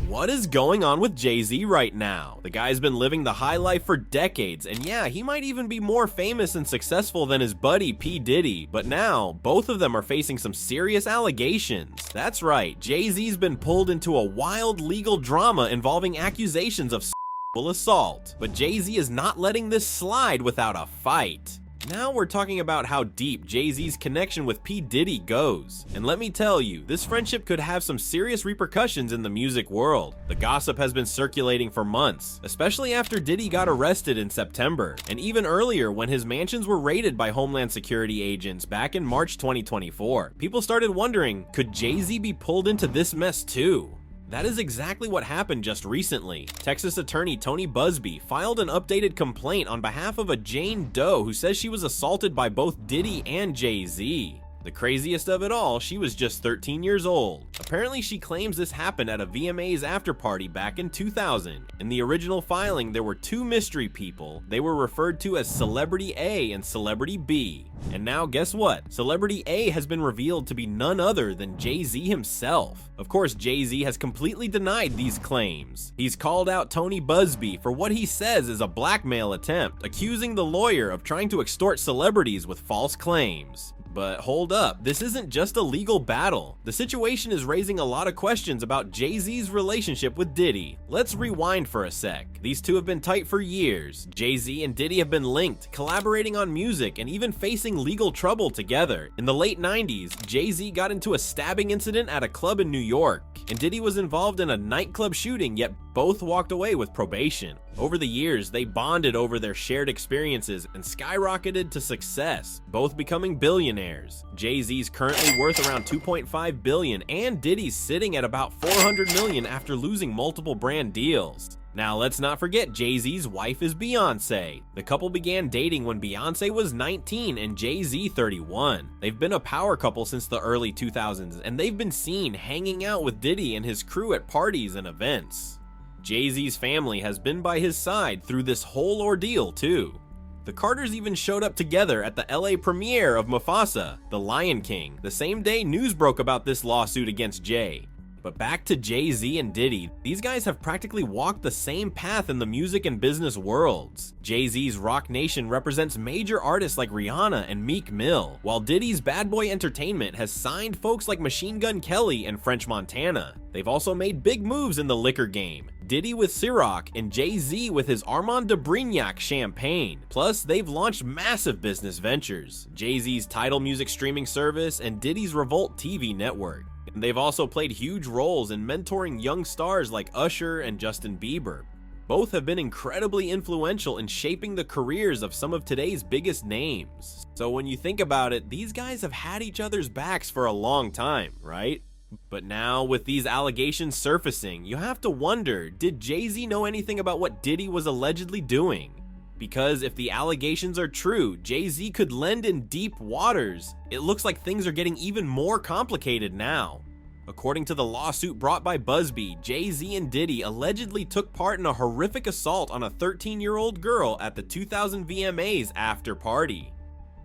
What is going on with Jay-Z right now? The guy's been living the high life for decades, and yeah, he might even be more famous and successful than his buddy P. Diddy, but now, both of them are facing some serious allegations. That's right, Jay-Z's been pulled into a wild legal drama involving accusations of sexual assault, but Jay-Z is not letting this slide without a fight. Now we're talking about how deep Jay-Z's connection with P. Diddy goes. And let me tell you, this friendship could have some serious repercussions in the music world. The gossip has been circulating for months, especially after Diddy got arrested in September, and even earlier when his mansions were raided by Homeland Security agents back in March 2024. People started wondering, could Jay-Z be pulled into this mess too? That is exactly what happened just recently. Texas attorney Tony Busby filed an updated complaint on behalf of a Jane Doe who says she was assaulted by both Diddy and Jay-Z. The craziest of it all, she was just 13 years old. Apparently she claims this happened at a VMAs after party back in 2000. In the original filing, there were two mystery people. They were referred to as Celebrity A and Celebrity B. And now guess what? Celebrity A has been revealed to be none other than Jay-Z himself. Of course, Jay-Z has completely denied these claims. He's called out Tony Busby for what he says is a blackmail attempt, accusing the lawyer of trying to extort celebrities with false claims. But hold up, this isn't just a legal battle. The situation is raising a lot of questions about Jay-Z's relationship with Diddy. Let's rewind for a sec. These two have been tight for years. Jay-Z and Diddy have been linked, collaborating on music, and even facing legal trouble together. In the late 90s, Jay-Z got into a stabbing incident at a club in New York, and Diddy was involved in a nightclub shooting, yet both walked away with probation. Over the years, they bonded over their shared experiences and skyrocketed to success, both becoming billionaires. Jay-Z's currently worth around $2.5 billion, and Diddy's sitting at about $400 million after losing multiple brand deals. Now let's not forget Jay-Z's wife is Beyonce. The couple began dating when Beyonce was 19 and Jay-Z 31. They've been a power couple since the early 2000s, and they've been seen hanging out with Diddy and his crew at parties and events. Jay-Z's family has been by his side through this whole ordeal too. The Carters even showed up together at the LA premiere of Mufasa, The Lion King, the same day news broke about this lawsuit against Jay. But back to Jay-Z and Diddy, these guys have practically walked the same path in the music and business worlds. Jay-Z's Rock Nation represents major artists like Rihanna and Meek Mill, while Diddy's Bad Boy Entertainment has signed folks like Machine Gun Kelly and French Montana. They've also made big moves in the liquor game. Diddy with Ciroc and Jay-Z with his Armand de Brignac champagne. Plus, they've launched massive business ventures. Jay-Z's Tidal music streaming service and Diddy's Revolt TV network. And they've also played huge roles in mentoring young stars like Usher and Justin Bieber. Both have been incredibly influential in shaping the careers of some of today's biggest names. So when you think about it, these guys have had each other's backs for a long time, right? But now, with these allegations surfacing, you have to wonder, did Jay-Z know anything about what Diddy was allegedly doing? Because if the allegations are true, Jay-Z could lend in deep waters. It looks like things are getting even more complicated now. According to the lawsuit brought by Busby, Jay-Z and Diddy allegedly took part in a horrific assault on a 13-year-old girl at the 2000 VMAs after party.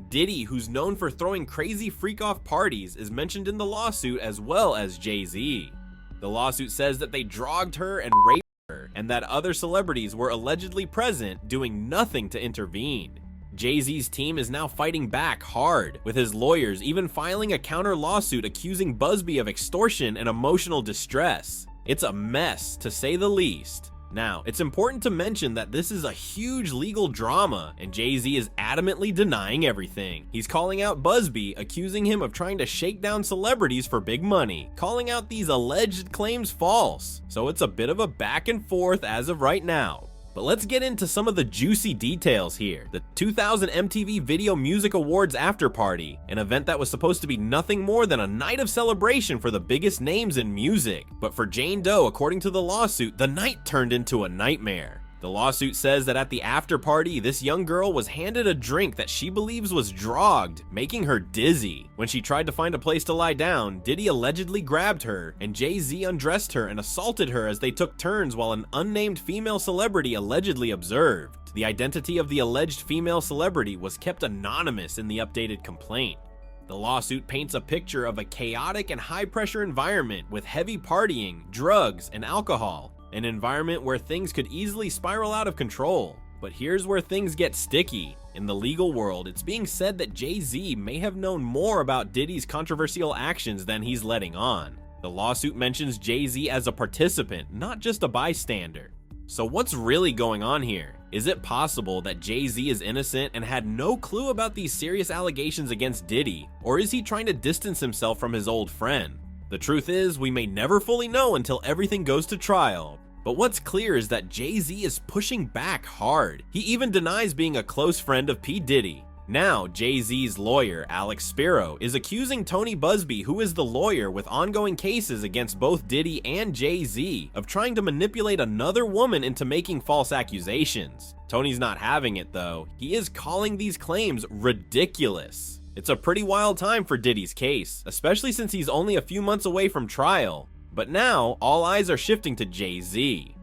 Diddy, who's known for throwing crazy freak-off parties, is mentioned in the lawsuit as well as Jay-Z. The lawsuit says that they drugged her and raped her, and that other celebrities were allegedly present, doing nothing to intervene. Jay-Z's team is now fighting back hard, with his lawyers even filing a counter lawsuit accusing Busby of extortion and emotional distress. It's a mess, to say the least. Now, it's important to mention that this is a huge legal drama, and Jay-Z is adamantly denying everything. He's calling out Busby, accusing him of trying to shake down celebrities for big money, calling out these alleged claims false. So it's a bit of a back and forth as of right now. But let's get into some of the juicy details here. The 2000 MTV Video Music Awards after party, an event that was supposed to be nothing more than a night of celebration for the biggest names in music. But for Jane Doe, according to the lawsuit, the night turned into a nightmare. The lawsuit says that at the after party, this young girl was handed a drink that she believes was drugged, making her dizzy. When she tried to find a place to lie down, Diddy allegedly grabbed her, and Jay-Z undressed her and assaulted her as they took turns while an unnamed female celebrity allegedly observed. The identity of the alleged female celebrity was kept anonymous in the updated complaint. The lawsuit paints a picture of a chaotic and high-pressure environment with heavy partying, drugs, and alcohol, an environment where things could easily spiral out of control. But here's where things get sticky. In the legal world, it's being said that Jay-Z may have known more about Diddy's controversial actions than he's letting on. The lawsuit mentions Jay-Z as a participant, not just a bystander. So what's really going on here? Is it possible that Jay-Z is innocent and had no clue about these serious allegations against Diddy, or is he trying to distance himself from his old friend? The truth is, we may never fully know until everything goes to trial. But what's clear is that Jay-Z is pushing back hard. He even denies being a close friend of P. Diddy. Now, Jay-Z's lawyer, Alex Spiro, is accusing Tony Busby, who is the lawyer with ongoing cases against both Diddy and Jay-Z, of trying to manipulate another woman into making false accusations. Tony's not having it though. He is calling these claims ridiculous. It's a pretty wild time for Diddy's case, especially since he's only a few months away from trial. But now, all eyes are shifting to Jay-Z.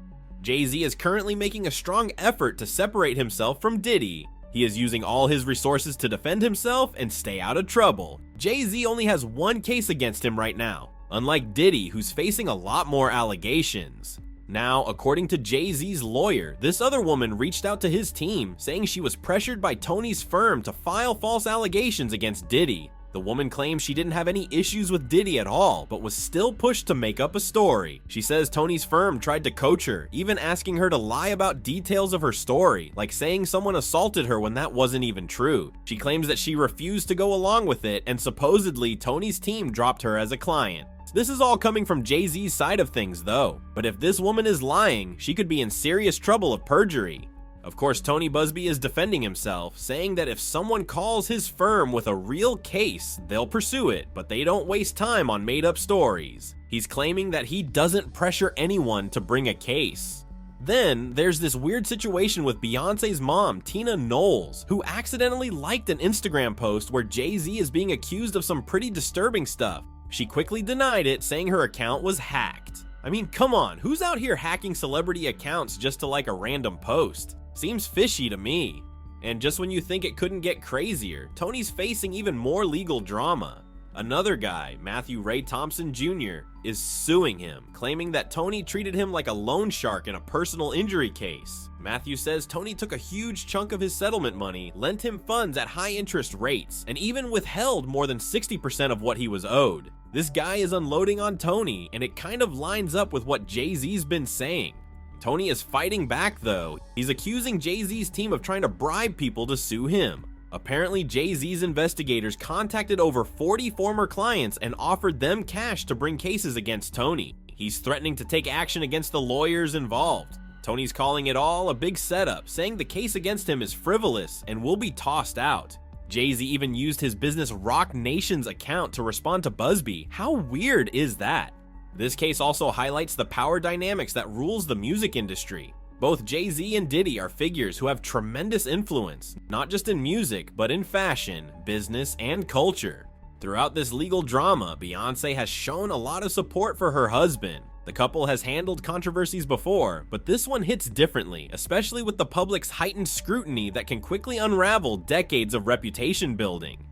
Jay-Z is currently making a strong effort to separate himself from Diddy. He is using all his resources to defend himself and stay out of trouble. Jay-Z only has one case against him right now, unlike Diddy, who's facing a lot more allegations. Now, according to Jay-Z's lawyer, this other woman reached out to his team, saying she was pressured by Tony's firm to file false allegations against Diddy. The woman claims she didn't have any issues with Diddy at all, but was still pushed to make up a story. She says Tony's firm tried to coach her, even asking her to lie about details of her story, like saying someone assaulted her when that wasn't even true. She claims that she refused to go along with it, and supposedly Tony's team dropped her as a client. This is all coming from Jay-Z's side of things though, but if this woman is lying, she could be in serious trouble of perjury. Of course, Tony Busby is defending himself, saying that if someone calls his firm with a real case, they'll pursue it, but they don't waste time on made-up stories. He's claiming that he doesn't pressure anyone to bring a case. Then, there's this weird situation with Beyonce's mom, Tina Knowles, who accidentally liked an Instagram post where Jay-Z is being accused of some pretty disturbing stuff. She quickly denied it, saying her account was hacked. I mean, come on, who's out here hacking celebrity accounts just to like a random post? Seems fishy to me. And just when you think it couldn't get crazier, Tony's facing even more legal drama. Another guy, Matthew Ray Thompson Jr., is suing him, claiming that Tony treated him like a loan shark in a personal injury case. Matthew says Tony took a huge chunk of his settlement money, lent him funds at high interest rates, and even withheld more than 60% of what he was owed. This guy is unloading on Tony, and it kind of lines up with what Jay-Z's been saying. Tony is fighting back though. He's accusing Jay-Z's team of trying to bribe people to sue him. Apparently, Jay-Z's investigators contacted over 40 former clients and offered them cash to bring cases against Tony. He's threatening to take action against the lawyers involved. Tony's calling it all a big setup, saying the case against him is frivolous and will be tossed out. Jay-Z even used his business Roc Nation's account to respond to Busby. How weird is that? This case also highlights the power dynamics that rules the music industry. Both Jay-Z and Diddy are figures who have tremendous influence, not just in music, but in fashion, business, and culture. Throughout this legal drama, Beyonce has shown a lot of support for her husband. The couple has handled controversies before, but this one hits differently, especially with the public's heightened scrutiny that can quickly unravel decades of reputation building.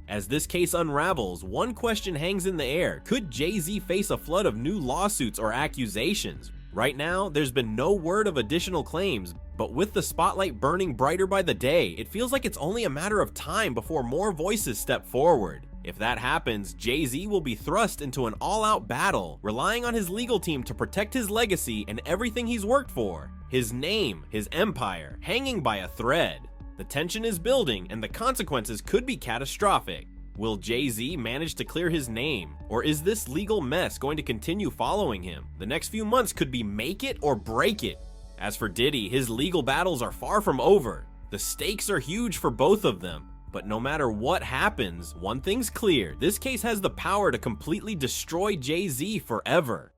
As this case unravels, one question hangs in the air. Could Jay-Z face a flood of new lawsuits or accusations? Right now, there's been no word of additional claims, but with the spotlight burning brighter by the day, it feels like it's only a matter of time before more voices step forward. If that happens, Jay-Z will be thrust into an all-out battle, relying on his legal team to protect his legacy and everything he's worked for. His name, his empire, hanging by a thread. The tension is building, and the consequences could be catastrophic. Will Jay-Z manage to clear his name, or is this legal mess going to continue following him? The next few months could be make it or break it. As for Diddy, his legal battles are far from over. The stakes are huge for both of them. But no matter what happens, one thing's clear: this case has the power to completely destroy Jay-Z forever.